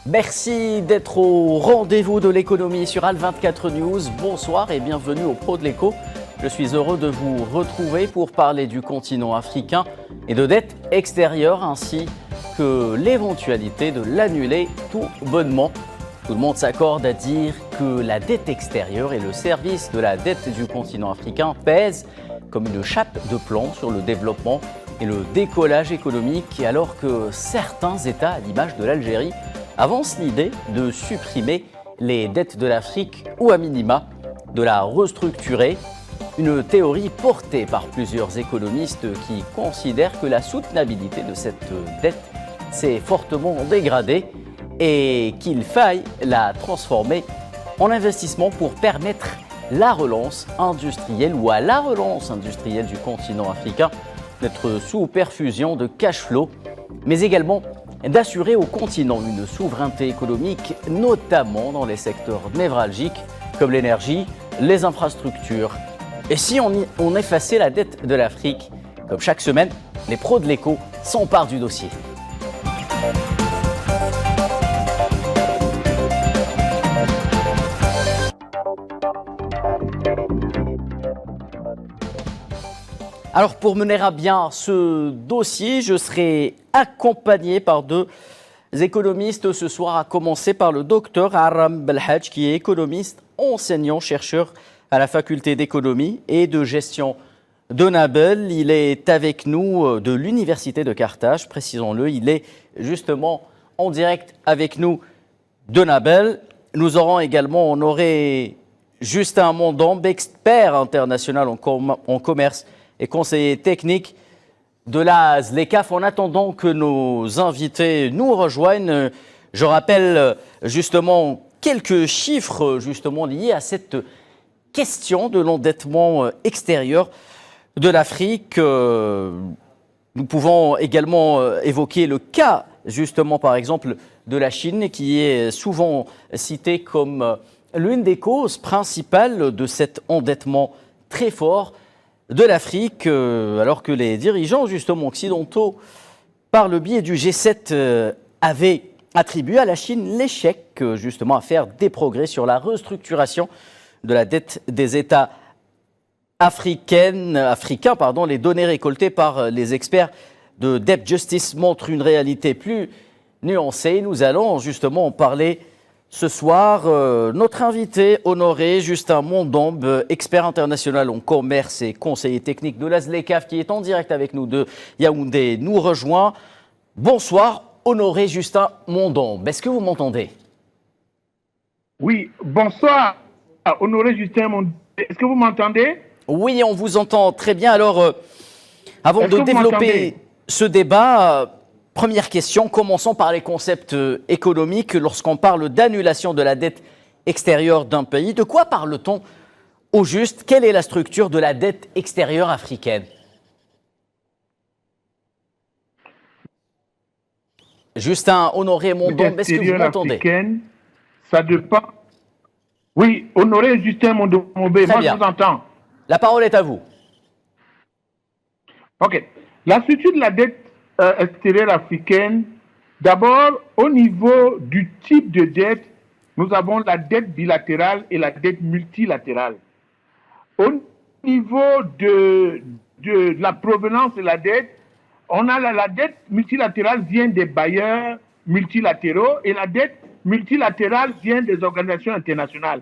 Merci d'être au rendez-vous de l'économie sur Al24 News. Bonsoir et bienvenue au Pro de l'écho. Je suis heureux de vous retrouver pour parler du continent africain et de dettes extérieures ainsi que l'éventualité de l'annuler tout bonnement. Tout le monde s'accorde à dire que la dette extérieure et le service de la dette du continent africain pèsent comme une chape de plomb sur le développement et le décollage économique, alors que certains États, à l'image de l'Algérie, avance l'idée de supprimer les dettes de l'Afrique ou à minima de la restructurer. Une théorie portée par plusieurs économistes qui considèrent que la soutenabilité de cette dette s'est fortement dégradée et qu'il faille la transformer en investissement pour permettre la relance industrielle ou à la relance industrielle du continent africain d'être sous perfusion de cash flow, mais également d'assurer au continent une souveraineté économique, notamment dans les secteurs névralgiques comme l'énergie, les infrastructures. Et si on effaçait la dette de l'Afrique, comme chaque semaine, les pros de l'écho s'emparent du dossier. Alors pour mener à bien ce dossier, je serai accompagné par deux économistes ce soir, à commencer par le docteur Aram Belhadj, qui est économiste, enseignant, chercheur à la faculté d'économie et de gestion de Nabel. Il est avec nous de l'université de Carthage, précisons-le. Il est justement en direct avec nous de Nabel. Nous aurons également honoré Justin Mondambe, expert international en commerce et conseiller technique de la ZLECAf. En attendant que nos invités nous rejoignent, je rappelle justement quelques chiffres justement liés à cette question de l'endettement extérieur de l'Afrique. Nous pouvons également évoquer le cas justement par exemple de la Chine, qui est souvent citée comme l'une des causes principales de cet endettement très fort de l'Afrique, alors que les dirigeants justement occidentaux, par le biais du G7, avaient attribué à la Chine l'échec justement à faire des progrès sur la restructuration de la dette des États africains. Les données récoltées par les experts de Debt Justice montrent une réalité plus nuancée. Nous allons justement en parler ce soir. Notre invité honoré, Justin Mondambe, expert international en commerce et conseiller technique de la ZLECAf, qui est en direct avec nous de Yaoundé, nous rejoint. Bonsoir, honoré Justin Mondambe. Est-ce que vous m'entendez? Oui, bonsoir, honoré Justin Mondambe. Est-ce que vous m'entendez? Oui, on vous entend très bien. Alors, avant de développer ce débat, première question, commençons par les concepts économiques. Lorsqu'on parle d'annulation de la dette extérieure d'un pays, de quoi parle-t-on au juste? Quelle est la structure de la dette extérieure africaine? Justin Honoré Mondambe, est-ce que vous m'entendez? Ça dépend. Oui, Honoré Justin Mondambe, moi je vous entends. La parole est à vous. Ok. La structure de la dette extérieure africaine, d'abord, au niveau du type de dette, nous avons la dette bilatérale et la dette multilatérale. Au niveau de la provenance de la dette, on a la dette multilatérale vient des bailleurs multilatéraux et la dette multilatérale vient des organisations internationales.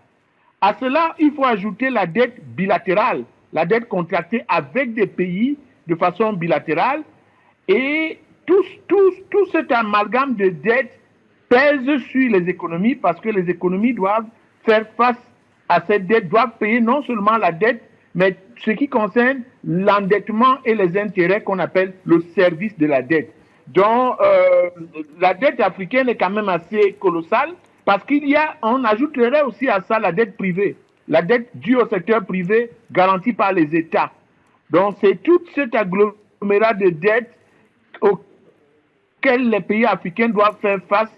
À cela, il faut ajouter la dette bilatérale, la dette contractée avec des pays de façon bilatérale. Et tout cet amalgame de dettes pèse sur les économies parce que les économies doivent faire face à cette dette, doivent payer non seulement la dette, mais ce qui concerne l'endettement et les intérêts qu'on appelle le service de la dette. Donc, la dette africaine est quand même assez colossale parce on ajouterait aussi à ça la dette privée, la dette due au secteur privé garantie par les États. Donc, c'est tout cet agglomérat de dettes auxquels les pays africains doivent faire face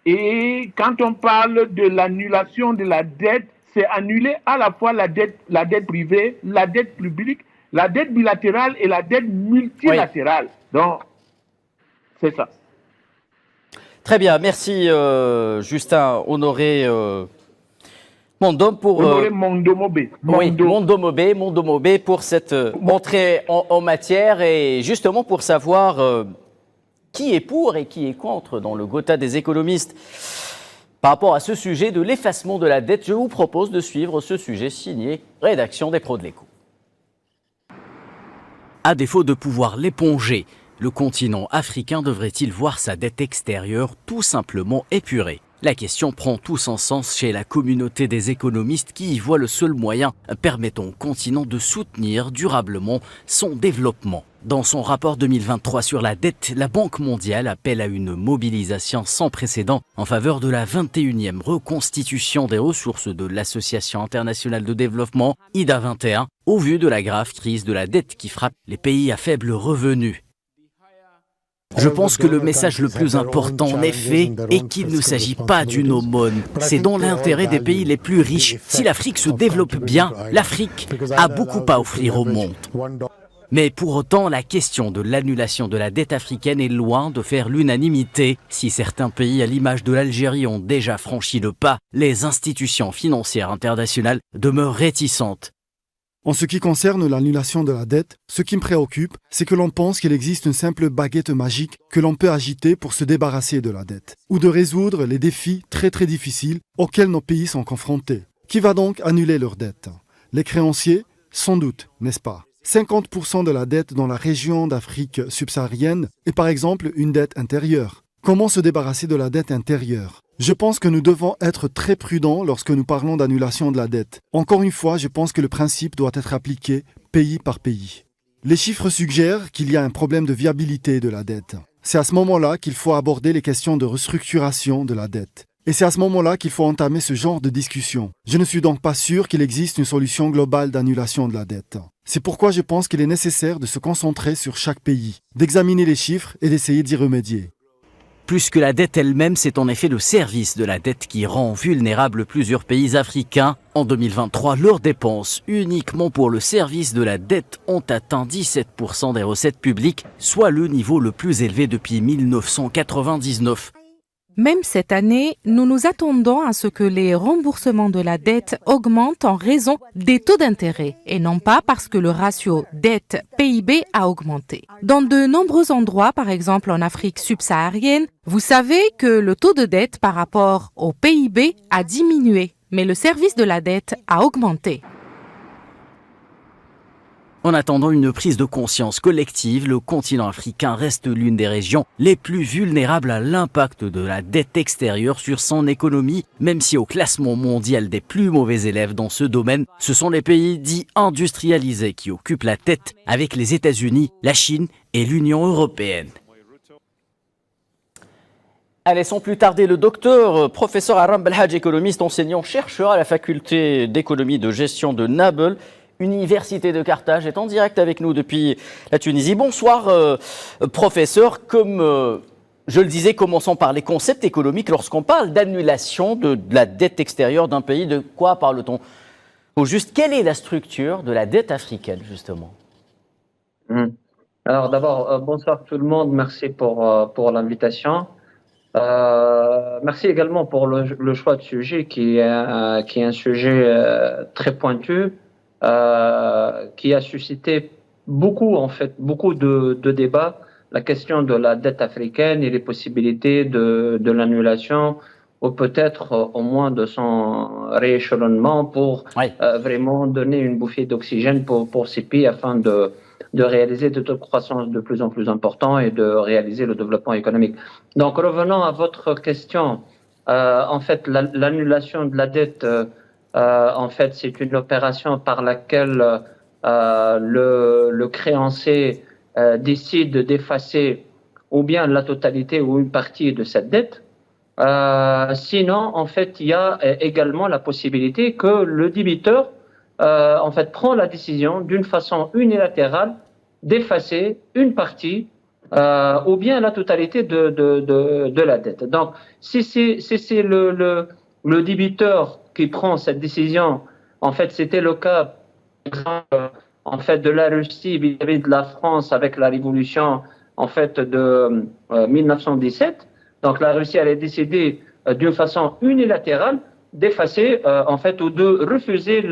Et quand on parle de l'annulation de la dette, c'est annuler à la fois la dette privée, la dette publique, la dette bilatérale et la dette multilatérale. Oui. Donc, c'est ça. Très bien, merci Justin Honoré Mondom pour Honoré Mondomobé. Oui, Mondomobé pour cette entrée en matière et justement pour savoir qui est pour et qui est contre dans le Gotha des économistes. Par rapport à ce sujet de l'effacement de la dette, je vous propose de suivre ce sujet signé rédaction des Pros de l'Écho. À défaut de pouvoir l'éponger, le continent africain devrait-il voir sa dette extérieure tout simplement épurée? La question prend tout son sens chez la communauté des économistes qui y voit le seul moyen permettant au continent de soutenir durablement son développement. Dans son rapport 2023 sur la dette, la Banque mondiale appelle à une mobilisation sans précédent en faveur de la 21e reconstitution des ressources de l'Association internationale de développement, IDA 21, au vu de la grave crise de la dette qui frappe les pays à faible revenu. Je pense que le message le plus important en effet est qu'il ne s'agit pas d'une aumône. C'est dans l'intérêt des pays les plus riches. Si l'Afrique se développe bien, l'Afrique a beaucoup à offrir au monde. Mais pour autant, la question de l'annulation de la dette africaine est loin de faire l'unanimité. Si certains pays, à l'image de l'Algérie, ont déjà franchi le pas, les institutions financières internationales demeurent réticentes. En ce qui concerne l'annulation de la dette, ce qui me préoccupe, c'est que l'on pense qu'il existe une simple baguette magique que l'on peut agiter pour se débarrasser de la dette, ou de résoudre les défis très difficiles auxquels nos pays sont confrontés. Qui va donc annuler leur dette? Les créanciers? Sans doute, n'est-ce pas? 50% de la dette dans la région d'Afrique subsaharienne est par exemple une dette intérieure. Comment se débarrasser de la dette intérieure? Je pense que nous devons être très prudents lorsque nous parlons d'annulation de la dette. Encore une fois, je pense que le principe doit être appliqué pays par pays. Les chiffres suggèrent qu'il y a un problème de viabilité de la dette. C'est à ce moment-là qu'il faut aborder les questions de restructuration de la dette. Et c'est à ce moment-là qu'il faut entamer ce genre de discussion. Je ne suis donc pas sûr qu'il existe une solution globale d'annulation de la dette. C'est pourquoi je pense qu'il est nécessaire de se concentrer sur chaque pays, d'examiner les chiffres et d'essayer d'y remédier. Plus que la dette elle-même, c'est en effet le service de la dette qui rend vulnérables plusieurs pays africains. En 2023, leurs dépenses uniquement pour le service de la dette ont atteint 17% des recettes publiques, soit le niveau le plus élevé depuis 1999. Même cette année, nous nous attendons à ce que les remboursements de la dette augmentent en raison des taux d'intérêt et non pas parce que le ratio dette-PIB a augmenté. Dans de nombreux endroits, par exemple en Afrique subsaharienne, vous savez que le taux de dette par rapport au PIB a diminué, mais le service de la dette a augmenté. En attendant une prise de conscience collective, le continent africain reste l'une des régions les plus vulnérables à l'impact de la dette extérieure sur son économie, même si au classement mondial des plus mauvais élèves dans ce domaine, ce sont les pays dits industrialisés qui occupent la tête avec les États-Unis, la Chine et l'Union européenne. Allez, sans plus tarder, le docteur, professeur Aram Belhadj, économiste, enseignant-chercheur à la faculté d'économie de gestion de Naples, Université de Carthage, est en direct avec nous depuis la Tunisie. Bonsoir, professeur. Comme je le disais, commençons par les concepts économiques. Lorsqu'on parle d'annulation de la dette extérieure d'un pays, de quoi parle-t-on? Au juste, quelle est la structure de la dette africaine, justement? Alors d'abord, bonsoir tout le monde. Merci pour l'invitation. Merci également pour le choix de sujet qui est un sujet très pointu. Qui a suscité beaucoup de débats, la question de la dette africaine et les possibilités de l'annulation ou peut-être au moins de son rééchelonnement pour vraiment donner une bouffée d'oxygène pour ces pays afin de réaliser des taux de croissance de plus en plus importants et de réaliser le développement économique. Donc revenons à votre question, en fait l'annulation de la dette en fait, c'est une opération par laquelle le créancier décide d'effacer ou bien la totalité ou une partie de cette dette. Sinon, en fait, il y a également la possibilité que le débiteur, en fait, prend la décision d'une façon unilatérale d'effacer une partie ou bien la totalité de la dette. Donc, si c'est le débiteur qui prend cette décision, en fait, c'était le cas, par exemple, en fait, de la Russie vis-à-vis de la France avec la révolution, en fait, de 1917. Donc, la Russie allait décider d'une façon unilatérale d'effacer, en fait, ou de refuser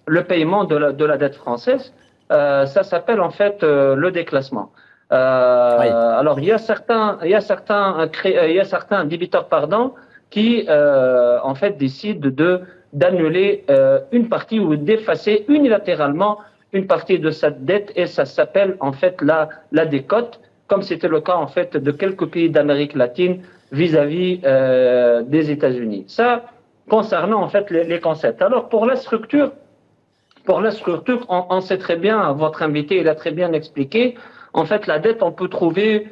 le paiement de la dette française. Ça s'appelle, en fait, le déclassement. Oui. Alors, il y a certains débiteurs, qui, en fait, décident d'annuler une partie ou d'effacer unilatéralement une partie de cette dette, et ça s'appelle, en fait, la décote, comme c'était le cas, en fait, de quelques pays d'Amérique latine vis-à-vis des États-Unis. Ça, concernant, en fait, les concepts. Alors, pour la structure, on sait très bien, votre invité, il a très bien expliqué. En fait, la dette, on peut trouver,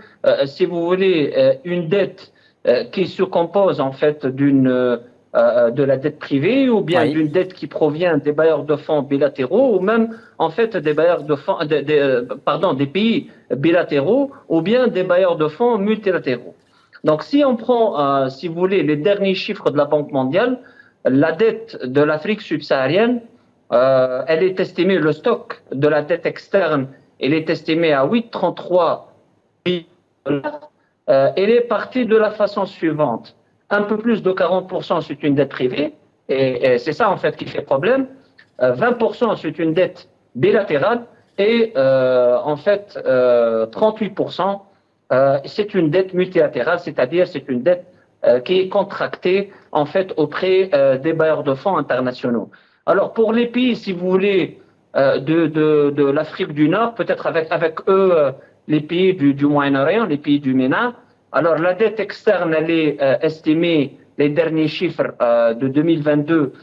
si vous voulez, une dette qui se compose, en fait, de la dette privée, ou bien d'une dette qui provient des bailleurs de fonds bilatéraux, ou même, en fait, des bailleurs de fonds, des pays bilatéraux, ou bien des bailleurs de fonds multilatéraux. Donc, si on prend, si vous voulez, les derniers chiffres de la Banque mondiale, la dette de l'Afrique subsaharienne, elle est estimée, le stock de la dette externe, elle est estimée à 8,33 billions de dollars. Elle est partie de la façon suivante. Un peu plus de 40%, c'est une dette privée, et c'est ça, en fait, qui fait problème. 20%, c'est une dette bilatérale, et en fait, 38%, c'est une dette multilatérale, c'est-à-dire c'est une dette qui est contractée, en fait, auprès des bailleurs de fonds internationaux. Alors, pour les pays, si vous voulez, de l'Afrique du Nord, peut-être avec eux, les pays du Moyen-Orient, les pays du MENA, alors la dette externe, elle est estimée, les derniers chiffres de 2022,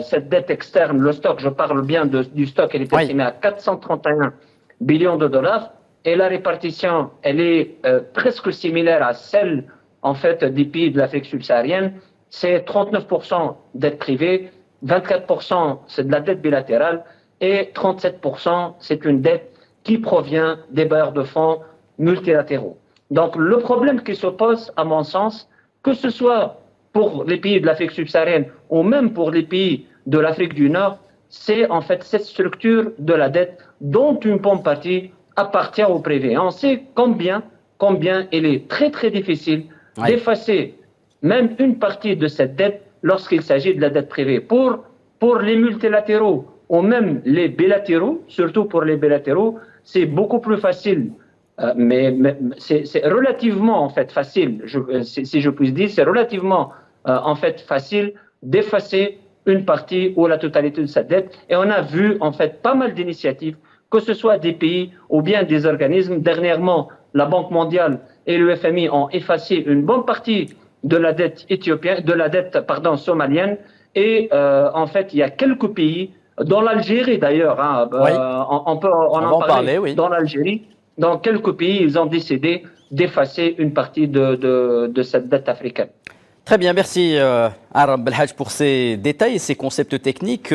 cette dette externe, le stock, je parle bien du stock, elle est estimée à 431 billions de dollars, et la répartition, elle est presque similaire à celle, en fait, des pays de l'Afrique subsaharienne. C'est 39% dette privée, 24% c'est de la dette bilatérale, et 37% c'est une dette qui provient des bailleurs de fonds multilatéraux. Donc le problème qui se pose, à mon sens, que ce soit pour les pays de l'Afrique subsaharienne ou même pour les pays de l'Afrique du Nord, c'est en fait cette structure de la dette dont une bonne partie appartient au privé. On sait combien il est très très difficile d'effacer même une partie de cette dette lorsqu'il s'agit de la dette privée. Pour les multilatéraux ou même les bilatéraux, surtout pour les bilatéraux, c'est beaucoup plus facile. Mais c'est relativement, en fait, facile, si je puis dire, c'est relativement, en fait, facile d'effacer une partie ou la totalité de sa dette. Et on a vu, en fait, pas mal d'initiatives, que ce soit des pays ou bien des organismes. Dernièrement, la Banque mondiale et le FMI ont effacé une bonne partie de la dette somalienne. Et en fait, il y a quelques pays, dont l'Algérie d'ailleurs, on peut en parler, dans l'Algérie, dans quelques pays, ils ont décidé d'effacer une partie de cette dette africaine. Très bien, merci Aram Belhadj pour ces détails et ces concepts techniques.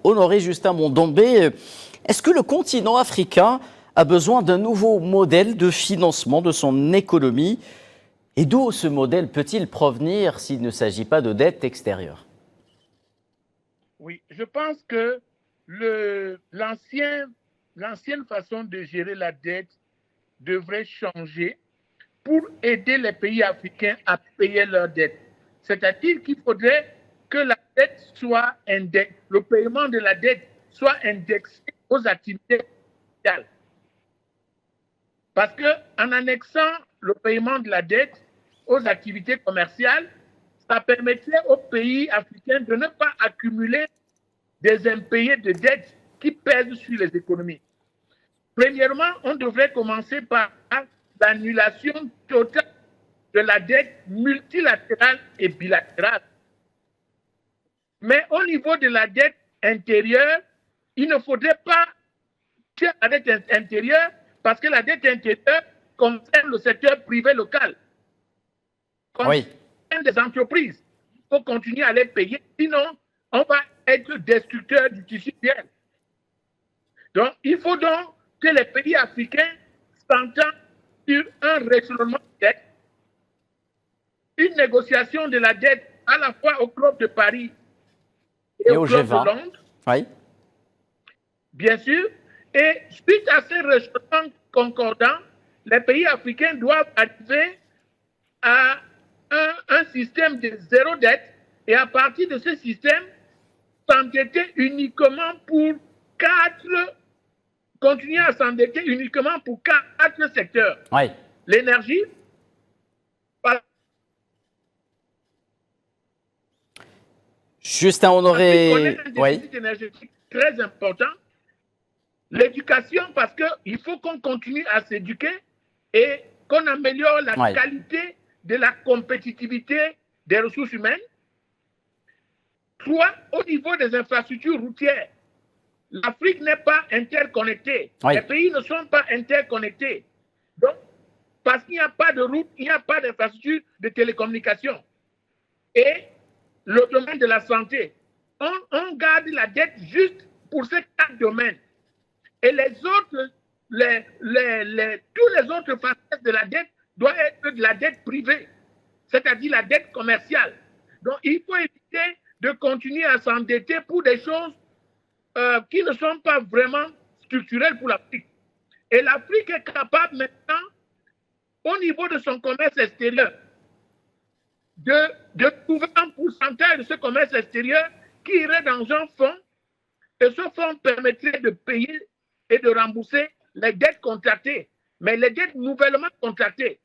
Honoré Justin Mondombé, est-ce que le continent africain a besoin d'un nouveau modèle de financement de son économie? Et d'où ce modèle peut-il provenir s'il ne s'agit pas de dette extérieure? Oui, je pense que l'ancienne façon de gérer la dette devrait changer pour aider les pays africains à payer leurs dettes. C'est-à-dire qu'il faudrait que la dette soit indexée, le paiement de la dette soit indexé aux activités sociales. Parce qu'en annexant le paiement de la dette aux activités commerciales, ça permettrait aux pays africains de ne pas accumuler des impayés de dettes qui pèsent sur les économies. Premièrement, on devrait commencer par l'annulation totale de la dette multilatérale et bilatérale. Mais au niveau de la dette intérieure, il ne faudrait pas que la dette intérieure, parce que la dette intérieure concerne le secteur privé local, concerne des entreprises. Il faut continuer à les payer, sinon on va être destructeur du tissu réel. Donc, il faut donc que les pays africains s'entend sur un rééchelonnement de dette, une négociation de la dette à la fois au Club de Paris et au Club G20. de Londres, Oui. bien sûr. Et suite à ces rééchelonnements concordants, les pays africains doivent arriver à un système de zéro dette et à partir de ce système, s'endetter uniquement pour continuer à s'endetter uniquement pour 4 secteurs. Oui. L'énergie, Justin Honoré, on a un déficit énergétique très important. L'éducation, parce qu'il faut qu'on continue à s'éduquer et qu'on améliore la qualité de la compétitivité des ressources humaines. 3, au niveau des infrastructures routières, l'Afrique n'est pas interconnectée. Les pays ne sont pas interconnectés. Donc, parce qu'il n'y a pas de route, il n'y a pas d'infrastructure de télécommunication. Et le domaine de la santé, on garde la dette juste pour ces 4 domaines. Et les autres, tous les autres facettes de la dette doivent être de la dette privée, c'est-à-dire la dette commerciale. Donc, il faut éviter de continuer à s'endetter pour des choses qui ne sont pas vraiment structurelles pour l'Afrique. Et l'Afrique est capable maintenant, au niveau de son commerce extérieur, de trouver un pourcentage de ce commerce extérieur qui irait dans un fonds, et ce fonds permettrait de payer et de rembourser les dettes contractées, mais les dettes nouvellement contractées.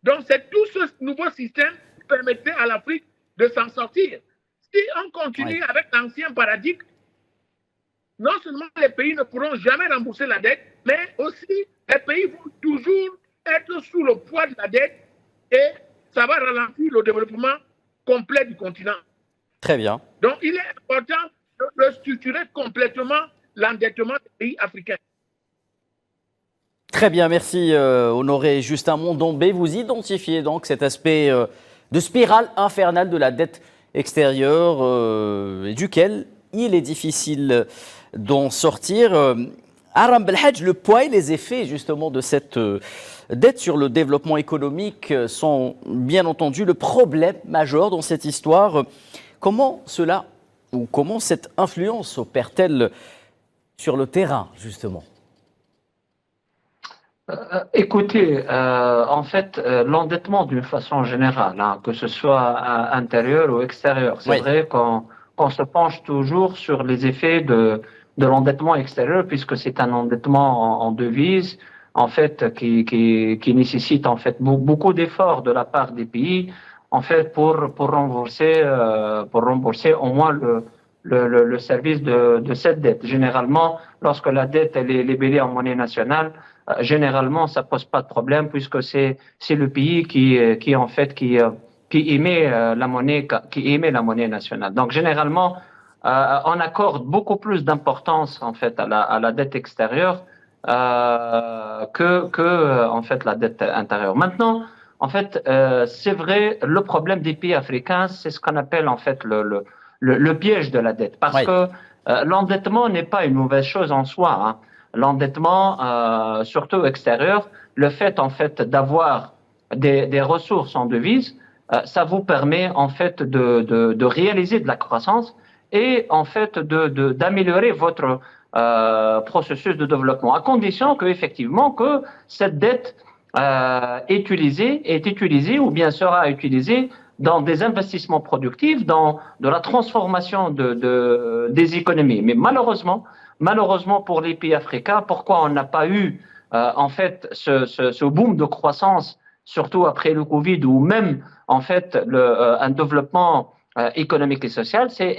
Donc, c'est tout ce nouveau système qui permettrait à l'Afrique de s'en sortir. Si on continue avec l'ancien paradigme, non seulement les pays ne pourront jamais rembourser la dette, mais aussi les pays vont toujours être sous le poids de la dette et ça va ralentir le développement complet du continent. Très bien. Donc, il est important de structurer complètement l'endettement des pays africains. Très bien, merci Honoré Justin Mondombé. Vous identifiez donc cet aspect de spirale infernale de la dette extérieure et duquel il est difficile d'en sortir. Aram Belhadj, le poids et les effets justement de cette dette sur le développement économique sont bien entendu le problème majeur dans cette histoire. Comment cela, ou comment cette influence opère-t-elle sur le terrain justement? Écoutez, en fait, l'endettement d'une façon générale, que ce soit à intérieur ou extérieur, c'est vrai qu'on se penche toujours sur les effets de l'endettement extérieur, puisque c'est un endettement en devise, en fait, qui nécessite en fait beaucoup d'efforts de la part des pays, en fait, pour rembourser au moins le service de cette dette. Généralement, lorsque la dette elle est libellée en monnaie nationale, généralement, ça pose pas de problème puisque c'est le pays qui émet la monnaie nationale. Donc généralement, on accorde beaucoup plus d'importance en fait à la dette extérieure que en fait la dette intérieure. Maintenant, en fait, c'est vrai, le problème des pays africains, c'est ce qu'on appelle en fait le piège de la dette, parce que l'endettement n'est pas une mauvaise chose en soi. Hein. L'endettement, surtout extérieur, le fait en fait d'avoir des ressources en devise, ça vous permet en fait de réaliser de la croissance et en fait d'améliorer votre processus de développement, à condition que effectivement que cette dette est utilisée ou bien sera utilisée dans des investissements productifs, dans de la transformation des économies. Mais malheureusement pour les pays africains, pourquoi on n'a pas eu en fait ce boom de croissance, surtout après le Covid, ou même en fait un développement économique et social, c'est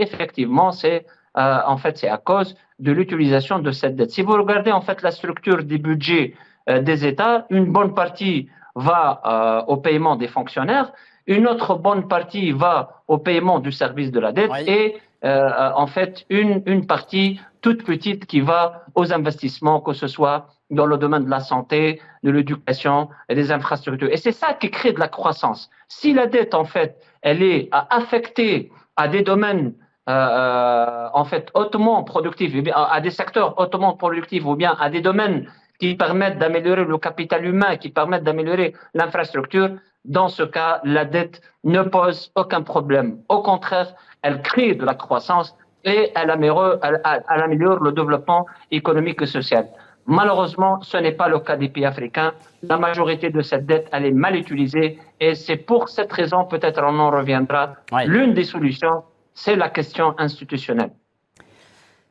à cause de l'utilisation de cette dette. Si vous regardez en fait la structure des budgets des États, une bonne partie va au paiement des fonctionnaires, une autre bonne partie va au paiement du service de la dette et en fait une partie toute petite qui va aux investissements, que ce soit dans le domaine de la santé, de l'éducation et des infrastructures. Et c'est ça qui crée de la croissance. Si la dette, en fait, elle est affectée à des domaines en fait hautement productifs, à des secteurs hautement productifs ou bien à des domaines qui permettent d'améliorer le capital humain, qui permettent d'améliorer l'infrastructure, dans ce cas, la dette ne pose aucun problème. Au contraire, elle crée de la croissance et elle améliore le développement économique et social. Malheureusement, ce n'est pas le cas des pays africains. La majorité de cette dette, elle est mal utilisée et c'est pour cette raison, peut-être on en reviendra, l'une des solutions, c'est la question institutionnelle.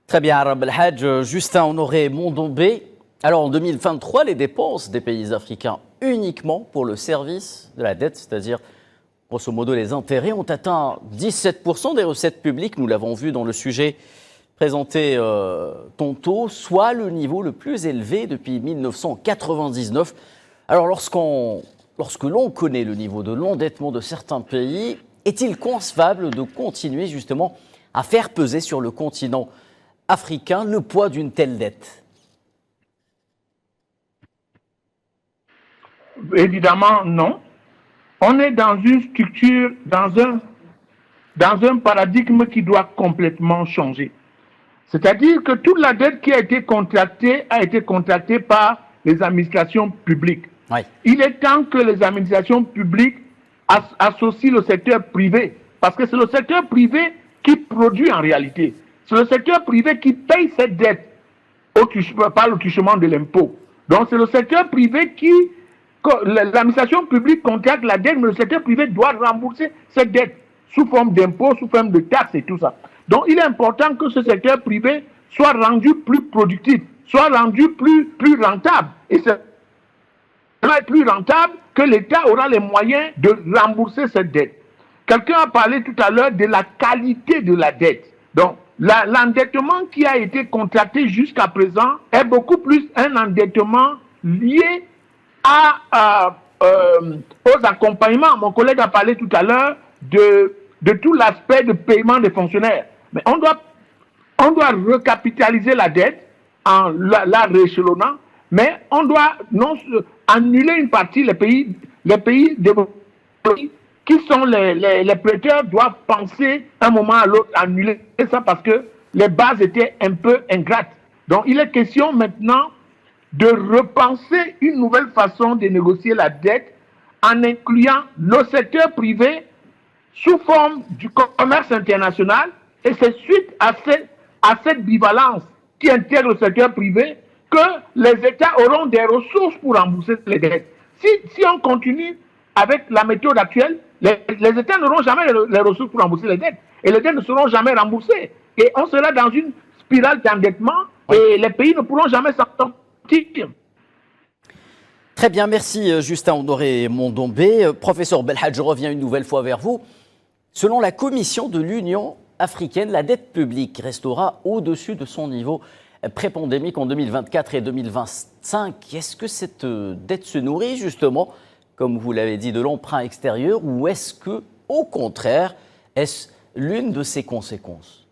Très bien, Arab El-Hadj. Justin Honoré Mondombé. Alors en 2023, les dépenses des pays africains uniquement pour le service de la dette, c'est-à-dire grosso modo les intérêts, ont atteint 17% des recettes publiques. Nous l'avons vu dans le sujet présenté tantôt, soit le niveau le plus élevé depuis 1999. Alors lorsque l'on connaît le niveau de l'endettement de certains pays, est-il concevable de continuer justement à faire peser sur le continent africain le poids d'une telle dette? Évidemment, non. On est dans une structure, dans un paradigme qui doit complètement changer. C'est-à-dire que toute la dette qui a été contractée par les administrations publiques. Oui. Il est temps que les administrations publiques associent le secteur privé, parce que c'est le secteur privé qui produit en réalité. C'est le secteur privé qui paye cette dette par le touchement de l'impôt. Donc c'est le secteur privé qui, l'administration publique contracte la dette, mais le secteur privé doit rembourser cette dette sous forme d'impôts, sous forme de taxes et tout ça. Donc il est important que ce secteur privé soit rendu plus productif, soit rendu plus rentable. Et c'est plus rentable que l'État aura les moyens de rembourser cette dette. Quelqu'un a parlé tout à l'heure de la qualité de la dette. Donc, l'endettement qui a été contracté jusqu'à présent est beaucoup plus un endettement lié aux accompagnements. Mon collègue a parlé tout à l'heure de tout l'aspect de paiement des fonctionnaires. Mais on doit recapitaliser la dette en la rééchelonnant, mais on doit annuler une partie, les pays qui sont les prêteurs doivent penser un moment à l'autre annuler ça parce que les bases étaient un peu ingrates. Donc il est question maintenant de repenser une nouvelle façon de négocier la dette en incluant le secteur privé sous forme du commerce international, et c'est suite à cette bivalence qui intègre le secteur privé que les États auront des ressources pour rembourser les dettes. Si on continue avec la méthode actuelle, les États n'auront jamais les ressources pour rembourser les dettes, et les dettes ne seront jamais remboursées. Et on sera dans une spirale d'endettement, et les pays ne pourront jamais s'en sortir. Très bien, merci Justin Honoré Mondombé. Professeur Belhadj, je reviens une nouvelle fois vers vous. Selon la Commission de l'Union africaine, la dette publique restera au-dessus de son niveau pré-pandémique en 2024 et 2025. Est-ce que cette dette se nourrit justement, comme vous l'avez dit, de l'emprunt extérieur, ou est-ce que, au contraire, est-ce l'une de ses conséquences?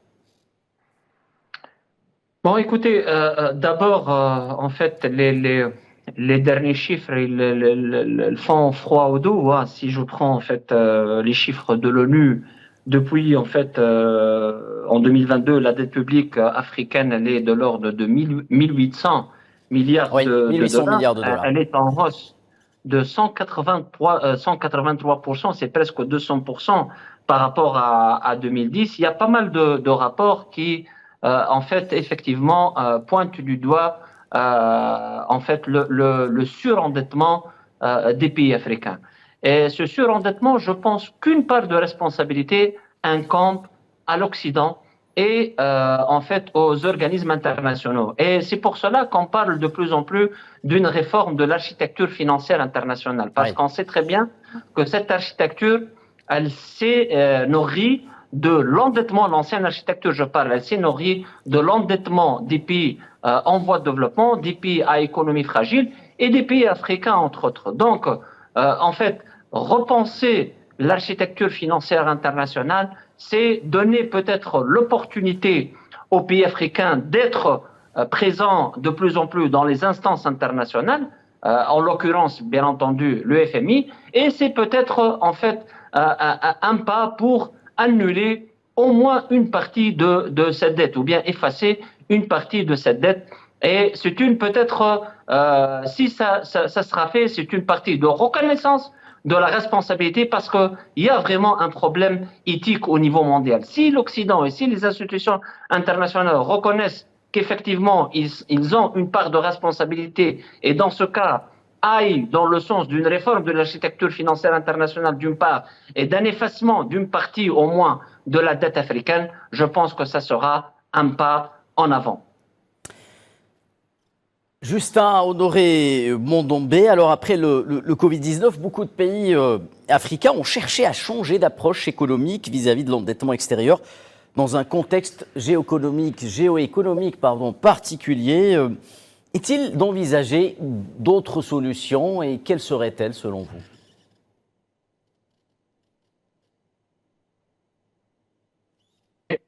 Bon, écoutez, d'abord, en fait, les derniers chiffres, ils font froid au dos. Hein. Si je prends en fait les chiffres de l'ONU, depuis en fait en 2022, la dette publique africaine, elle est de l'ordre de 1800 milliards de dollars. Elle est en hausse de 183%, c'est presque 200% par rapport à 2010. Il y a pas mal de rapports qui, en fait, effectivement, pointent du doigt en fait le surendettement des pays africains. Et ce surendettement, je pense qu'une part de responsabilité incombe à l'Occident et en fait aux organismes internationaux. Et c'est pour cela qu'on parle de plus en plus d'une réforme de l'architecture financière internationale, parce qu'on sait très bien que cette architecture, elle s'est nourrie de l'endettement, l'ancienne architecture, je parle, elle s'est nourrie de l'endettement des pays en voie de développement, des pays à économie fragile et des pays africains, entre autres. Donc, en fait, repenser l'architecture financière internationale, c'est donner peut-être l'opportunité aux pays africains d'être présents de plus en plus dans les instances internationales, en l'occurrence, bien entendu, le FMI, et c'est peut-être, en fait, un pas pour annuler au moins une partie de cette dette, ou bien effacer une partie de cette dette Et c'est une peut-être, si ça sera fait, c'est une partie de reconnaissance de la responsabilité parce qu'il y a vraiment un problème éthique au niveau mondial. Si l'Occident et si les institutions internationales reconnaissent qu'effectivement ils ont une part de responsabilité et dans ce cas aillent dans le sens d'une réforme de l'architecture financière internationale d'une part et d'un effacement d'une partie au moins de la dette africaine, je pense que ça sera un pas en avant. Justin Honoré Mondombé, alors après le Covid-19, beaucoup de pays africains ont cherché à changer d'approche économique vis-à-vis de l'endettement extérieur dans un contexte géoéconomique particulier. Est-il d'envisager d'autres solutions et quelles seraient-elles selon vous?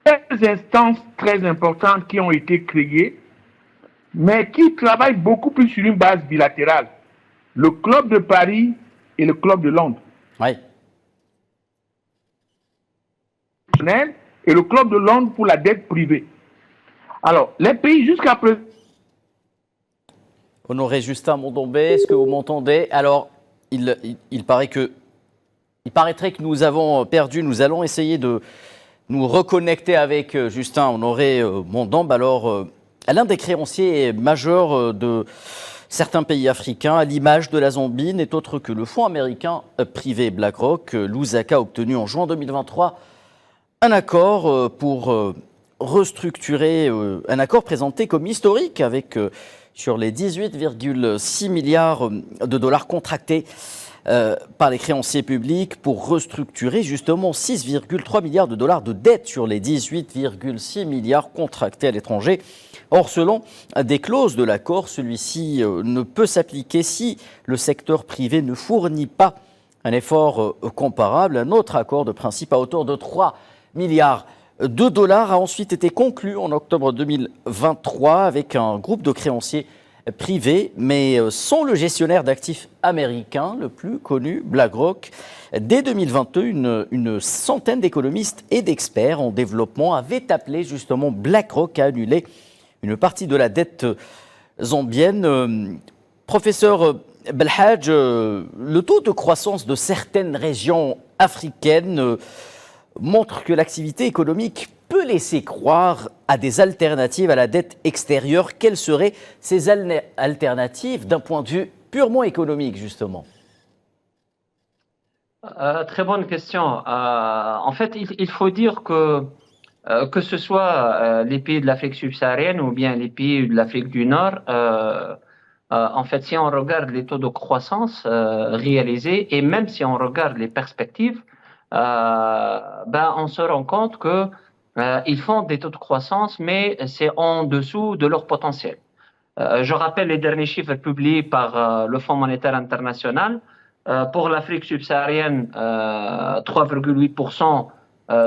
Des instances très importantes qui ont été créées, mais qui travaillent beaucoup plus sur une base bilatérale. Le Club de Paris et le Club de Londres. Oui. Et le Club de Londres pour la dette privée. Alors, les pays jusqu'à présent... Honoré Justin Mondombé, est-ce que vous m'entendez? Alors, il paraîtrait que nous avons perdu, nous allons essayer de nous reconnecter avec Justin Honoré Mondombé. Alors, l'un des créanciers majeurs de certains pays africains, à l'image de la Zambie, n'est autre que le fonds américain privé BlackRock. Lusaka a obtenu en juin 2023 un accord pour restructurer, un accord présenté comme historique avec sur les 18,6 milliards de dollars contractés par les créanciers publics pour restructurer justement 6,3 milliards de dollars de dettes sur les 18,6 milliards contractés à l'étranger. Or, selon des clauses de l'accord, celui-ci ne peut s'appliquer si le secteur privé ne fournit pas un effort comparable. Un autre accord de principe à hauteur de 3 milliards de dollars a ensuite été conclu en octobre 2023 avec un groupe de créanciers privés, mais sans le gestionnaire d'actifs américain le plus connu, BlackRock. Dès 2022, une centaine d'économistes et d'experts en développement avaient appelé justement BlackRock à annuler une partie de la dette zambienne. Professeur Belhadj, le taux de croissance de certaines régions africaines montre que l'activité économique peut laisser croire à des alternatives à la dette extérieure. Quelles seraient ces alternatives d'un point de vue purement économique, justement? Très bonne question. En fait, il faut dire que ce soit les pays de l'Afrique subsaharienne ou bien les pays de l'Afrique du Nord, en fait, si on regarde les taux de croissance réalisés et même si on regarde les perspectives, on se rend compte que ils font des taux de croissance, mais c'est en dessous de leur potentiel. Je rappelle les derniers chiffres publiés par le Fonds monétaire international. Pour l'Afrique subsaharienne, 3,8%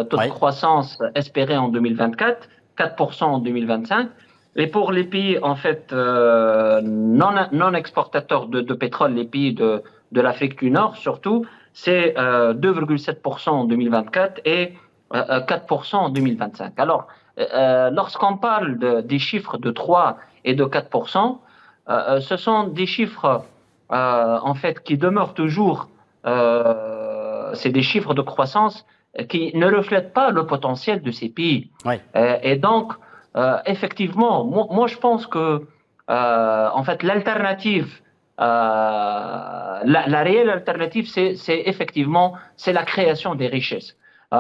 taux de croissance espéré en 2024, 4% en 2025. Et pour les pays en fait non exportateurs de pétrole, les pays de l'Afrique du Nord surtout, c'est 2,7% en 2024 et 4% en 2025. Alors, lorsqu'on parle des chiffres de 3 et de 4%, ce sont des chiffres en fait qui demeurent toujours, c'est des chiffres de croissance qui ne reflètent pas le potentiel de ces pays. Oui. Et donc, effectivement, moi je pense que en fait l'alternative, la réelle alternative, c'est effectivement c'est la création des richesses.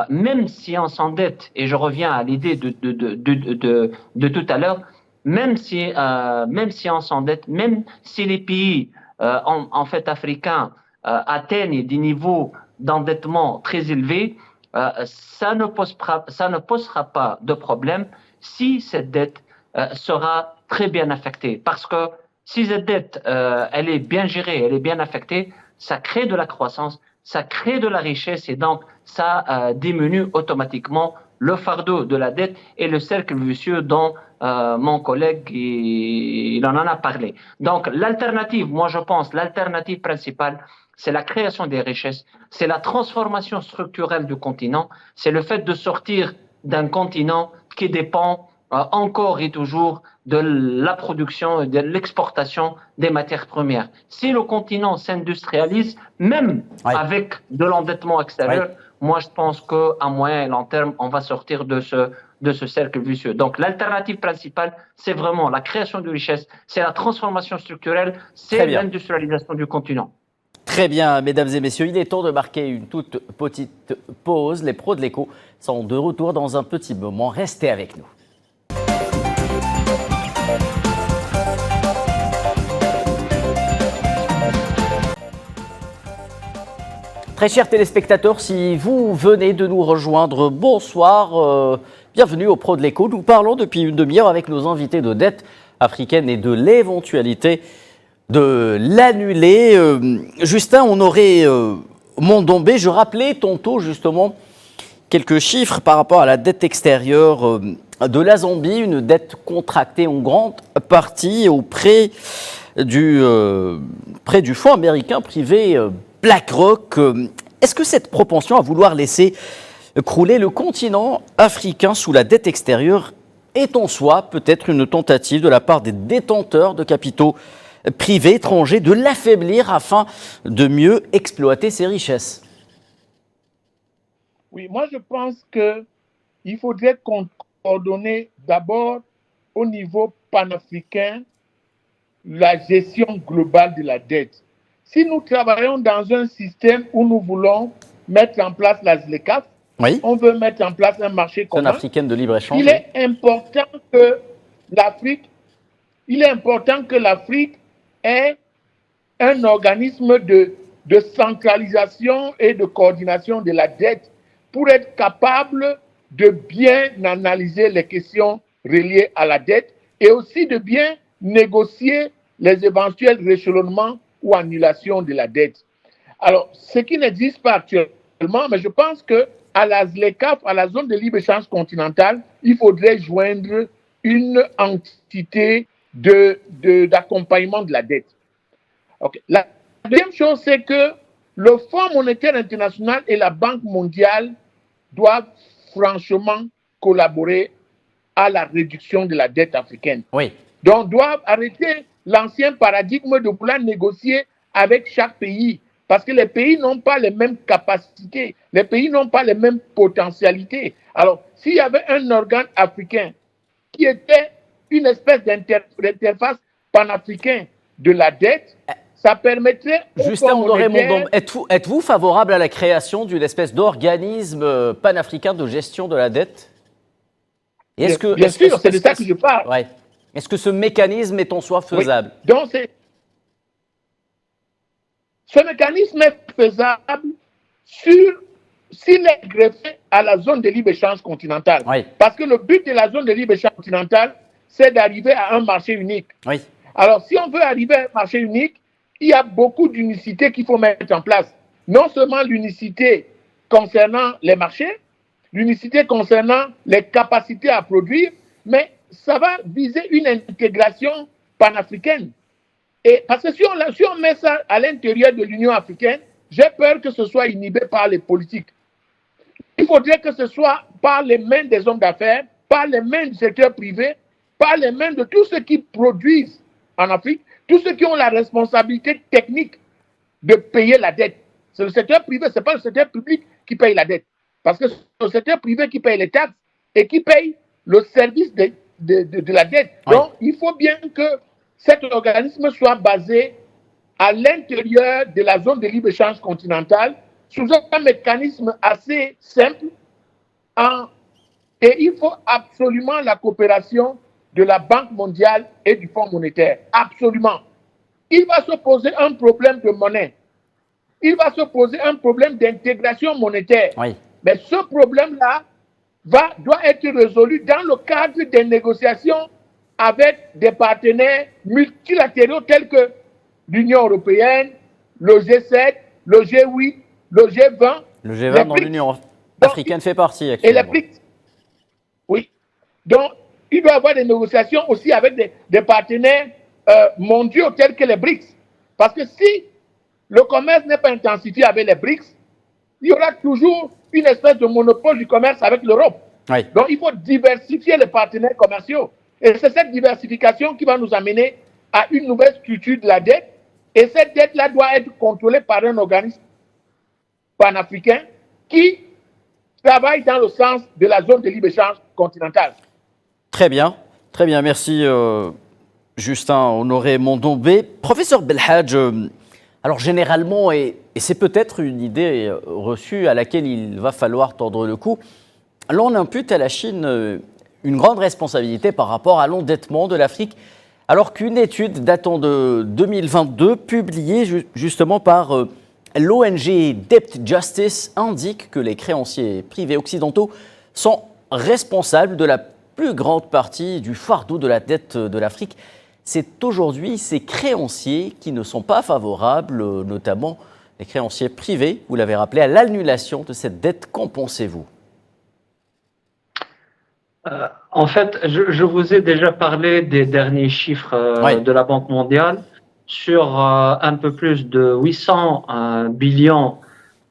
Même si on s'endette, et je reviens à l'idée de tout à l'heure, même si on s'endette, même si les pays en fait africains atteignent des niveaux d'endettement très élevés, ça ne posera pas de problème si cette dette sera très bien affectée. Parce que si cette dette elle est bien gérée, elle est bien affectée, ça crée de la croissance, ça crée de la richesse et donc ça diminue automatiquement le fardeau de la dette et le cercle vicieux dont mon collègue il en a parlé. Donc l'alternative, moi je pense, l'alternative principale, c'est la création des richesses, c'est la transformation structurelle du continent, c'est le fait de sortir d'un continent qui dépend encore et toujours de la production et de l'exportation des matières premières. Si le continent s'industrialise, même avec de l'endettement extérieur, moi je pense qu'à moyen et long terme, on va sortir de ce cercle vicieux. Donc l'alternative principale, c'est vraiment la création de richesse, c'est la transformation structurelle, c'est l'industrialisation du continent. Très bien, mesdames et messieurs, il est temps de marquer une toute petite pause. Les pros de l'écho sont de retour dans un petit moment. Restez avec nous. Très chers téléspectateurs, si vous venez de nous rejoindre, bonsoir, bienvenue au Pro de l'écho. Nous parlons depuis une demi-heure avec nos invités de dette africaine et de l'éventualité de l'annuler. Justin Honoré Mondombé, je rappelais tantôt justement quelques chiffres par rapport à la dette extérieure de la Zambie, une dette contractée en grande partie auprès du fonds américain privé BlackRock. Est-ce que cette propension à vouloir laisser crouler le continent africain sous la dette extérieure est en soi peut-être une tentative de la part des détenteurs de capitaux privés étrangers de l'affaiblir afin de mieux exploiter ses richesses? Oui, moi je pense qu'il faudrait coordonner d'abord au niveau panafricain la gestion globale de la dette. Si nous travaillons dans un système où nous voulons mettre en place la ZLECAf, on veut mettre en place un marché commun, africaine de libre-échange. Il est important que l'Afrique ait un organisme de centralisation et de coordination de la dette pour être capable de bien analyser les questions reliées à la dette et aussi de bien négocier les éventuels réchelonnements ou annulations de la dette. Alors, ce qui n'existe pas actuellement, mais je pense qu'à la ZLECAf, à la zone de libre-échange continentale, il faudrait joindre une entité d'accompagnement de la dette. Okay. La deuxième chose, c'est que le Fonds monétaire international et la Banque mondiale doivent franchement collaborer à la réduction de la dette africaine. Donc, doivent arrêter l'ancien paradigme de vouloir négocier avec chaque pays. Parce que les pays n'ont pas les mêmes capacités, les pays n'ont pas les mêmes potentialités. Alors, s'il y avait un organe africain qui était une espèce d'interface panafricaine de la dette, ça permettrait... Justin Honoré Mondombé, êtes-vous favorable à la création d'une espèce d'organisme panafricain de gestion de la dette? Bien sûr, c'est de ça que je parle. Ouais. Est-ce que ce mécanisme est en soi faisable? Donc, ce mécanisme est faisable s'il est greffé à la zone de libre-échange continentale. Parce que le but de la zone de libre-échange continentale, c'est d'arriver à un marché unique. Alors, si on veut arriver à un marché unique, il y a beaucoup d'unicités qu'il faut mettre en place. Non seulement l'unicité concernant les marchés, l'unicité concernant les capacités à produire, mais ça va viser une intégration panafricaine. Et parce que si on met ça à l'intérieur de l'Union africaine, j'ai peur que ce soit inhibé par les politiques. Il faudrait que ce soit par les mains des hommes d'affaires, par les mains du secteur privé, par les mains de tous ceux qui produisent en Afrique, tous ceux qui ont la responsabilité technique de payer la dette. C'est le secteur privé, ce n'est pas le secteur public qui paye la dette. Parce que c'est le secteur privé qui paye les taxes et qui paye le service de la dette. Donc, il faut bien que cet organisme soit basé à l'intérieur de la zone de libre-échange continentale sous un mécanisme assez simple. Et il faut absolument la coopération de la Banque mondiale et du Fonds monétaire. Absolument. Il va se poser un problème de monnaie. Il va se poser un problème d'intégration monétaire. Mais ce problème-là doit être résolu dans le cadre des négociations avec des partenaires multilatéraux tels que l'Union européenne, le G7, le G8, le G20. Le G20 dans l'Union africaine fait partie actuellement. Et les BRICS. Oui. Donc, il doit y avoir des négociations aussi avec des partenaires mondiaux tels que les BRICS. Parce que si le commerce n'est pas intensifié avec les BRICS, il y aura toujours une espèce de monopole du commerce avec l'Europe. Oui. Donc, il faut diversifier les partenaires commerciaux. Et c'est cette diversification qui va nous amener à une nouvelle structure de la dette. Et cette dette-là doit être contrôlée par un organisme panafricain qui travaille dans le sens de la zone de libre-échange continentale. Très bien, merci Justin Honoré Mondombé. Professeur Belhadj, alors généralement, et c'est peut-être une idée reçue à laquelle il va falloir tordre le cou, l'on impute à la Chine une grande responsabilité par rapport à l'endettement de l'Afrique, alors qu'une étude datant de 2022, publiée justement par l'ONG Debt Justice, indique que les créanciers privés occidentaux sont responsables de la plus grande partie du fardeau de la dette de l'Afrique. C'est aujourd'hui ces créanciers qui ne sont pas favorables, notamment les créanciers privés, vous l'avez rappelé, à l'annulation de cette dette. Qu'en pensez-vous ? En fait, je vous ai déjà parlé des derniers chiffres de la Banque mondiale sur un peu plus de 800 billions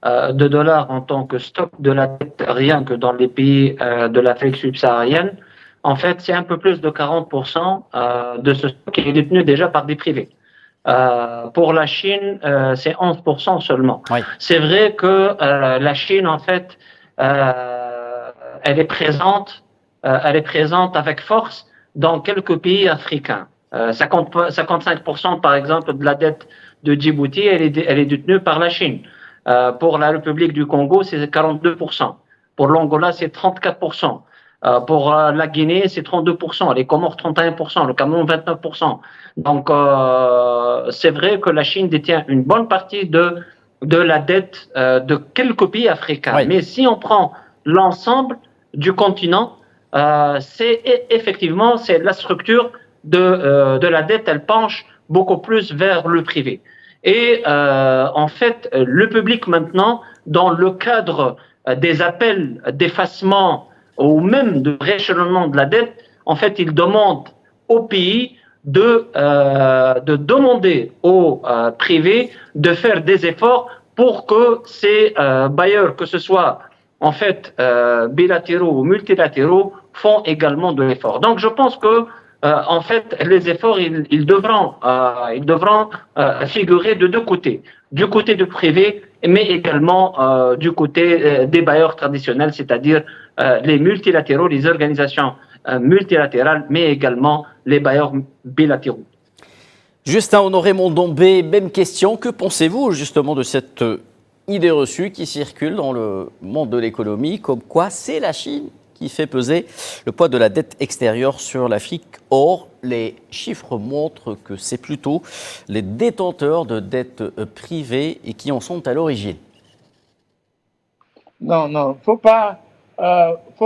de dollars en tant que stock de la dette, rien que dans les pays de l'Afrique subsaharienne. En fait, c'est un peu plus de 40% de ce stock qui est détenu déjà par des privés. Pour la Chine, c'est 11% seulement. Oui. C'est vrai que la Chine, en fait, elle est présente avec force dans quelques pays africains. 55% par exemple de la dette de Djibouti, elle est détenue par la Chine. Pour la République du Congo, c'est 42%. Pour l'Angola, c'est 34%. Pour la Guinée, c'est 32%. Les Comores, 31%. Le Cameroun, 29%. Donc, c'est vrai que la Chine détient une bonne partie de la dette de quelques pays africains. Oui. Mais si on prend l'ensemble du continent, c'est effectivement la structure de la dette, elle penche beaucoup plus vers le privé. Et en fait, le public maintenant, dans le cadre des appels d'effacement ou même de rééchelonnement de la dette, en fait, il demande au pays de demander aux privés de faire des efforts pour que ces bailleurs, que ce soit en fait bilatéraux ou multilatéraux, font également de l'effort. Donc, je pense que en fait, les efforts, ils devront figurer de deux côtés. Du côté du privé, mais également du côté des bailleurs traditionnels, c'est-à-dire les multilatéraux, les organisations multilatérales, mais également les bailleurs bilatéraux. Justin Honoré Mondombé, même question. Que pensez-vous justement de cette idée reçue qui circule dans le monde de l'économie, comme quoi c'est la Chine qui fait peser le poids de la dette extérieure sur l'Afrique? Or, les chiffres montrent que c'est plutôt les détenteurs de dettes privées et qui en sont à l'origine. Non, faut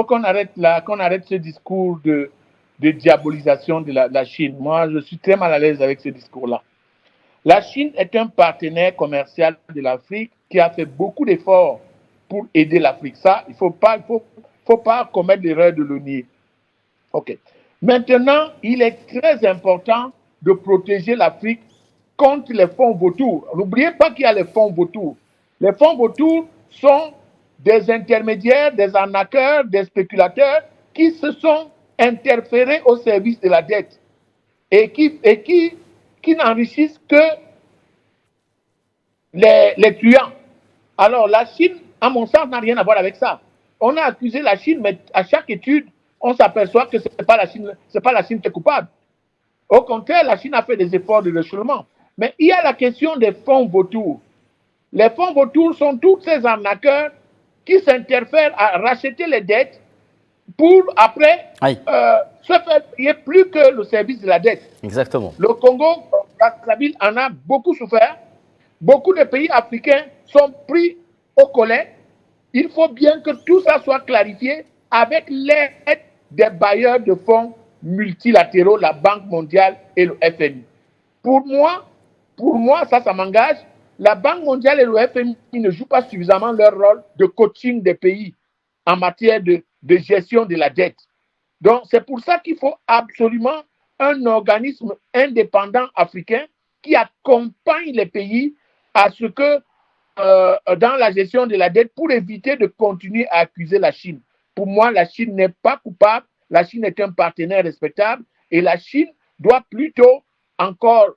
qu'on arrête ce discours de diabolisation de la Chine. Moi, je suis très mal à l'aise avec ce discours-là. La Chine est un partenaire commercial de l'Afrique qui a fait beaucoup d'efforts pour aider l'Afrique. Ça, il faut pas commettre l'erreur de le nier. OK. Maintenant, il est très important de protéger l'Afrique contre les fonds vautours. N'oubliez pas qu'il y a les fonds vautours. Les fonds vautours sont des intermédiaires, des arnaqueurs, des spéculateurs qui se sont interférés au service de la dette et qui n'enrichissent que les clients. Alors, la Chine, à mon sens, n'a rien à voir avec ça. On a accusé la Chine, mais à chaque étude, on s'aperçoit que ce n'est pas la Chine qui est coupable. Au contraire, la Chine a fait des efforts de réchauffement. Mais il y a la question des fonds vautours. Les fonds vautours sont tous ces arnaqueurs qui s'interfèrent à racheter les dettes pour après se faire payer plus que le service de la dette. Exactement. Le Congo, Brazzaville en a beaucoup souffert. Beaucoup de pays africains sont pris au collet. Il faut bien que tout ça soit clarifié avec l'aide des bailleurs de fonds multilatéraux, la Banque mondiale et le FMI. Pour moi, ça m'engage. La Banque mondiale et le FMI ne jouent pas suffisamment leur rôle de coaching des pays en matière de gestion de la dette. Donc, c'est pour ça qu'il faut absolument un organisme indépendant africain qui accompagne les pays à ce que, dans la gestion de la dette, pour éviter de continuer à accuser la Chine. pour moi, la Chine n'est pas coupable. La Chine est un partenaire respectable et la Chine doit plutôt encore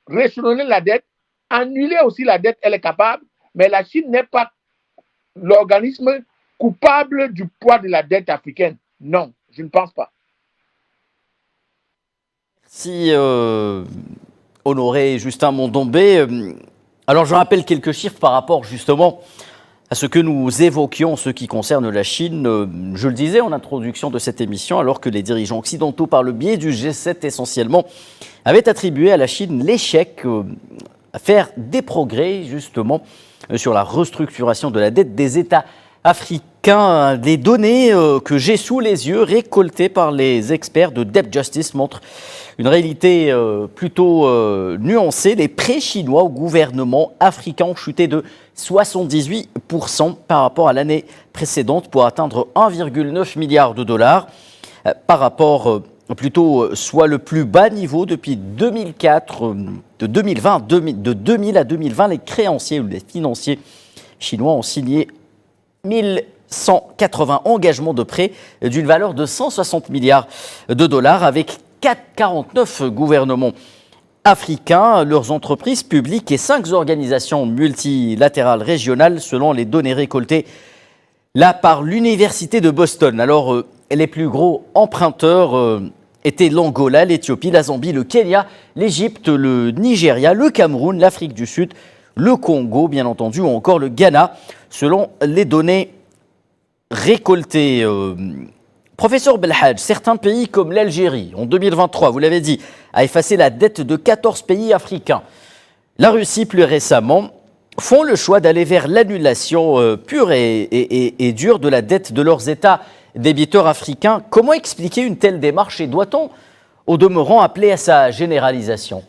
réchelonner la dette, annuler aussi la dette, elle est capable, mais la Chine n'est pas l'organisme coupable du poids de la dette africaine. Non, je ne pense pas. Si Honoré Justin Mondombé, alors je rappelle quelques chiffres par rapport justement à ce que nous évoquions en ce qui concerne la Chine. Je le disais en introduction de cette émission, alors que les dirigeants occidentaux, par le biais du G7 essentiellement, avaient attribué à la Chine l'échec à faire des progrès justement sur la restructuration de la dette des États africains. Les données que j'ai sous les yeux, récoltées par les experts de Debt Justice, montrent une réalité plutôt nuancée. Les prêts chinois au gouvernement africain ont chuté de 78% par rapport à l'année précédente pour atteindre 1,9 milliard de dollars par rapport plutôt soit le plus bas niveau depuis 2004, de 2000 à 2020, les créanciers ou les financiers chinois ont signé 1180 engagements de prêts d'une valeur de 160 milliards de dollars avec 49 gouvernements africains, leurs entreprises publiques et 5 organisations multilatérales régionales selon les données récoltées là par l'Université de Boston. Alors, les plus gros emprunteurs étaient l'Angola, l'Éthiopie, la Zambie, le Kenya, l'Égypte, le Nigeria, le Cameroun, l'Afrique du Sud, le Congo, bien entendu, ou encore le Ghana, selon les données récoltées. Professeur Belhadj, certains pays comme l'Algérie, en 2023, vous l'avez dit, a effacé la dette de 14 pays africains. La Russie, plus récemment, font le choix d'aller vers l'annulation pure et dure de la dette de leurs États débiteurs africains. Comment expliquer une telle démarche et doit-on, au demeurant, appeler à sa généralisation ?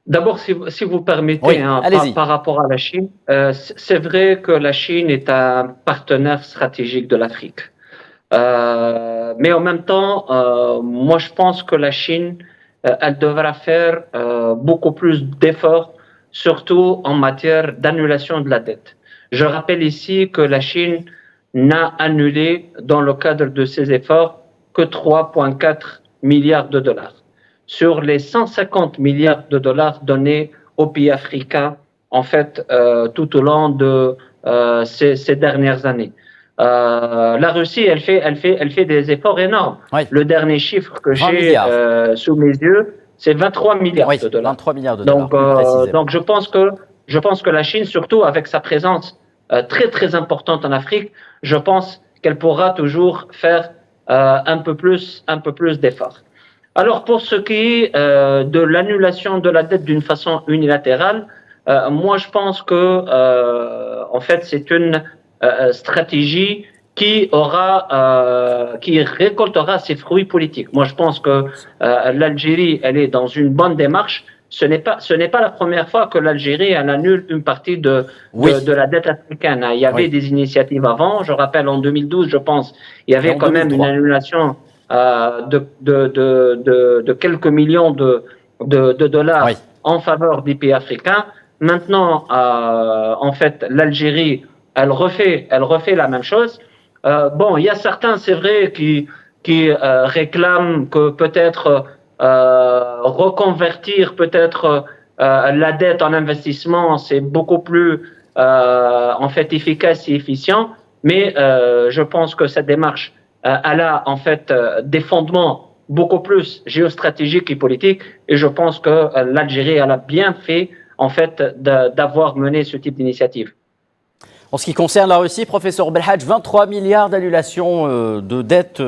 D'abord, si vous permettez, oui, par rapport à la Chine, c'est vrai que la Chine est un partenaire stratégique de l'Afrique. Mais en même temps, moi je pense que la Chine, elle devra faire beaucoup plus d'efforts, surtout en matière d'annulation de la dette. Je rappelle ici que la Chine n'a annulé, dans le cadre de ses efforts, que 3,4 milliards de dollars. Sur les 150 milliards de dollars donnés aux pays africains, en fait, tout au long de ces dernières années. La Russie, elle fait des efforts énormes. Oui. Le dernier chiffre que j'ai sous mes yeux, c'est 23 milliards de dollars. 23 milliards de dollars. Donc, je pense que la Chine, surtout avec sa présence très très importante en Afrique, je pense qu'elle pourra toujours faire un peu plus d'efforts. Alors, pour ce qui est de l'annulation de la dette d'une façon unilatérale, moi, je pense que, en fait, c'est une stratégie qui récoltera ses fruits politiques. Moi, je pense que l'Algérie, elle est dans une bonne démarche. Ce n'est pas la première fois que l'Algérie elle annule une partie de la dette africaine. Il y avait des initiatives avant. Je rappelle, en 2012, je pense, il y avait quand même une annulation de quelques millions de dollars en faveur des pays africains. Maintenant, en fait, l'Algérie, elle refait la même chose. Bon, il y a certains, c'est vrai, qui réclament que peut-être reconvertir peut-être la dette en investissement, c'est beaucoup plus en fait efficace et efficient. Mais je pense que cette démarche elle a en fait des fondements beaucoup plus géostratégiques et politiques, et je pense que l'Algérie elle a bien fait en fait d'avoir mené ce type d'initiative. En ce qui concerne la Russie, professeur Belhadj, 23 milliards d'annulations de dettes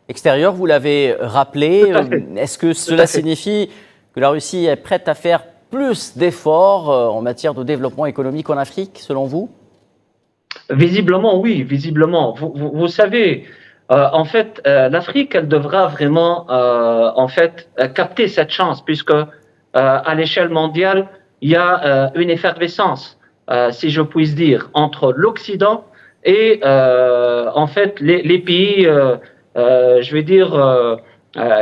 extérieures, vous l'avez rappelé. Est-ce que cela signifie que la Russie est prête à faire plus d'efforts en matière de développement économique en Afrique, selon vous ? Visiblement, oui, visiblement. Vous savez, en fait, l'Afrique, elle devra vraiment, en fait, capter cette chance, puisque à l'échelle mondiale, il y a une effervescence, si je puis dire, entre l'Occident et, en fait, les pays, je vais dire,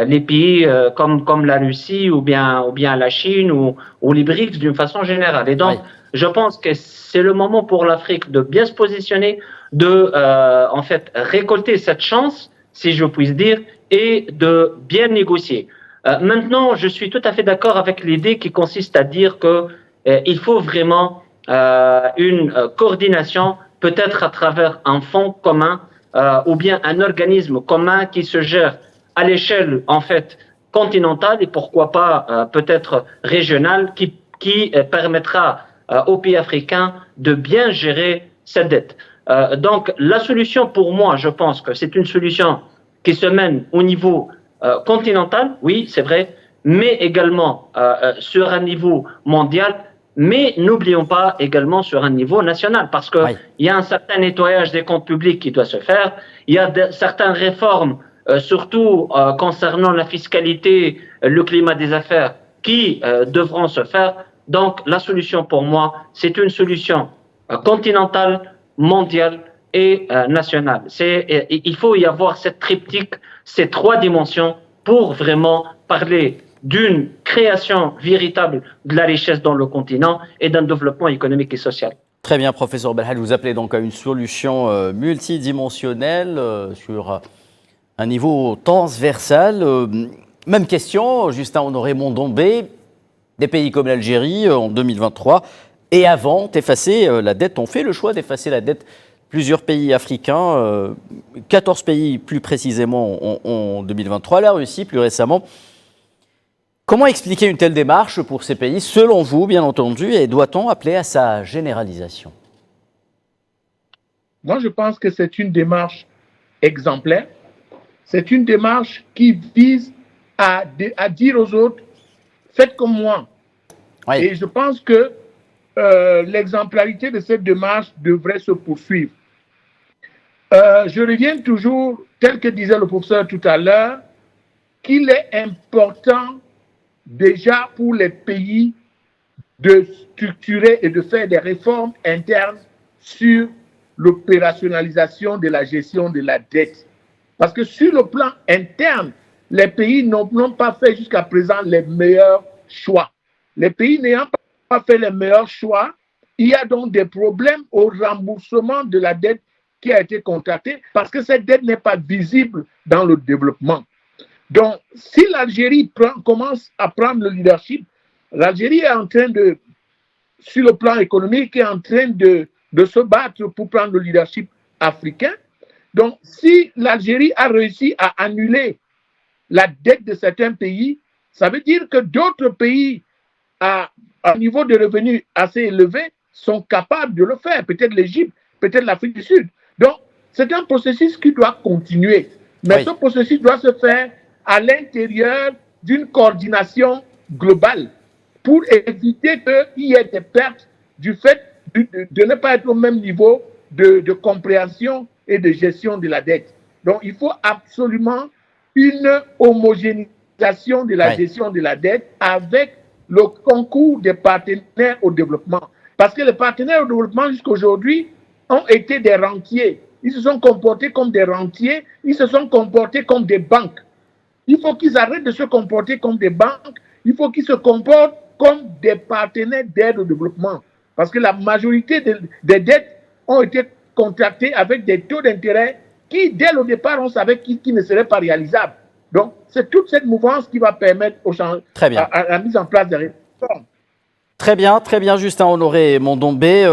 les pays comme la Russie ou bien la Chine ou les BRICS d'une façon générale. Et donc, je pense que c'est le moment pour l'Afrique de bien se positionner, en fait, récolter cette chance, si je puis dire, et de bien négocier. Maintenant, je suis tout à fait d'accord avec l'idée qui consiste à dire que il faut vraiment une coordination, peut-être à travers un fonds commun ou bien un organisme commun qui se gère à l'échelle en fait continentale et pourquoi pas peut-être régionale qui permettra aux pays africains de bien gérer cette dette. Donc la solution pour moi, je pense que c'est une solution qui se mène au niveau continental, oui, c'est vrai, mais également sur un niveau mondial, mais n'oublions pas également sur un niveau national, parce que il y a un certain nettoyage des comptes publics qui doit se faire, il y a certaines réformes, surtout concernant la fiscalité, le climat des affaires, qui devront se faire. Donc la solution pour moi, c'est une solution continentale, mondiale et nationale. Il faut y avoir cette triptyque, ces trois dimensions pour vraiment parler d'une création véritable de la richesse dans le continent et d'un développement économique et social. Très bien, professeur Belhadj, vous appelez donc à une solution multidimensionnelle sur un niveau transversal. Même question, Justin Honoré Mondombé, des pays comme l'Algérie en 2023 et avant d'effacer la dette, ont fait le choix d'effacer la dette. Plusieurs pays africains, 14 pays plus précisément en 2023, la Russie plus récemment. Comment expliquer une telle démarche pour ces pays, selon vous, bien entendu, et doit-on appeler à sa généralisation? Moi, je pense que c'est une démarche exemplaire. C'est une démarche qui vise à dire aux autres, faites comme moi. Oui. Et je pense que l'exemplarité de cette démarche devrait se poursuivre. Je reviens toujours, tel que disait le professeur tout à l'heure, qu'il est important déjà pour les pays de structurer et de faire des réformes internes sur l'opérationnalisation de la gestion de la dette. Parce que sur le plan interne, les pays n'ont pas fait jusqu'à présent les meilleurs choix. Les pays n'ayant pas fait les meilleurs choix, il y a donc des problèmes au remboursement de la dette qui a été contractée parce que cette dette n'est pas visible dans le développement. Donc, si l'Algérie commence à prendre le leadership, l'Algérie est en train de, sur le plan économique, est en train de se battre pour prendre le leadership africain. Donc, si l'Algérie a réussi à annuler la dette de certains pays, ça veut dire que d'autres pays à un niveau de revenus assez élevé sont capables de le faire. Peut-être l'Égypte, peut-être l'Afrique du Sud. Donc, c'est un processus qui doit continuer. Mais ce processus doit se faire à l'intérieur d'une coordination globale pour éviter qu'il y ait des pertes du fait de ne pas être au même niveau de compréhension et de gestion de la dette. Donc, il faut absolument une homogénéisation de la gestion de la dette avec le concours des partenaires au développement. Parce que les partenaires au développement jusqu'à aujourd'hui ont été des rentiers. Ils se sont comportés comme des rentiers, ils se sont comportés comme des banques. Il faut qu'ils arrêtent de se comporter comme des banques, il faut qu'ils se comportent comme des partenaires d'aide au développement. Parce que la majorité des dettes ont été contractées avec des taux d'intérêt qui, dès le départ, on savait qu'ils ne seraient pas réalisables. Donc, c'est toute cette mouvance qui va permettre à la mise en place des réformes. Très bien, Justin Honoré Mondombé.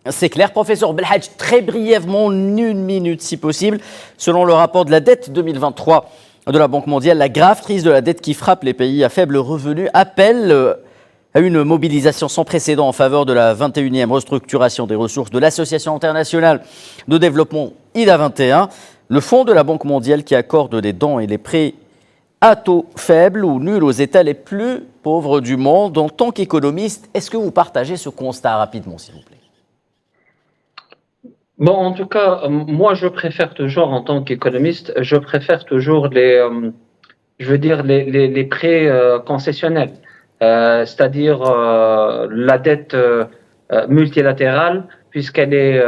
C'est clair, professeur Belhadj, très brièvement, en une minute si possible. Selon le rapport de la dette 2023 de la Banque mondiale, la grave crise de la dette qui frappe les pays à faible revenu appelle à une mobilisation sans précédent en faveur de la 21e restructuration des ressources de l'Association internationale de développement IDA 21, le fonds de la Banque mondiale qui accorde les dons et les prêts à taux faibles ou nuls aux États les plus pauvres du monde. En tant qu'économiste, est-ce que vous partagez ce constat rapidement, s'il vous plaît? Bon, en tout cas, moi, je préfère toujours, en tant qu'économiste, je préfère toujours les prêts concessionnels, c'est-à-dire la dette multilatérale, puisqu'elle est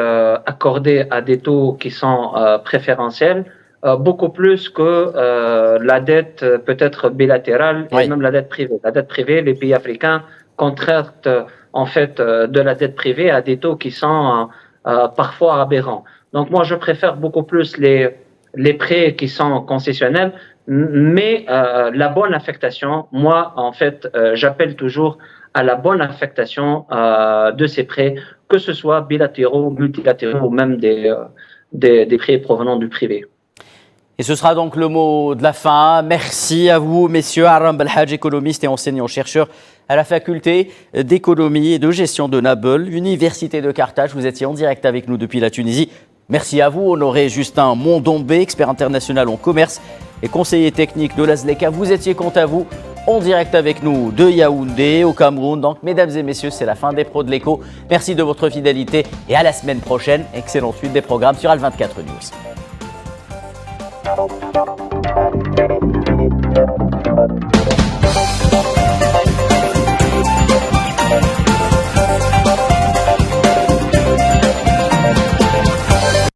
accordée à des taux qui sont préférentiels, beaucoup plus que la dette peut-être bilatérale et même la dette privée. La dette privée, les pays africains contractent en fait de la dette privée à des taux qui sont parfois aberrants. Donc moi, je préfère beaucoup plus les prêts qui sont concessionnels, mais la bonne affectation, moi, en fait, j'appelle toujours à la bonne affectation de ces prêts, que ce soit bilatéraux, multilatéraux ou même des prêts provenant du privé. Et ce sera donc le mot de la fin. Merci à vous, messieurs. Aram Belhadj, économiste et enseignant-chercheur à la faculté d'économie et de gestion de Naples, Université de Carthage. Vous étiez en direct avec nous depuis la Tunisie. Merci à vous, Honoré Justin Mondombé, expert international en commerce et conseiller technique de l'Azleka. Vous étiez, quant à vous, en direct avec nous de Yaoundé, au Cameroun. Donc, mesdames et messieurs, c'est la fin des pros de l'écho. Merci de votre fidélité et à la semaine prochaine. Excellente suite des programmes sur Al24 News. Thank you.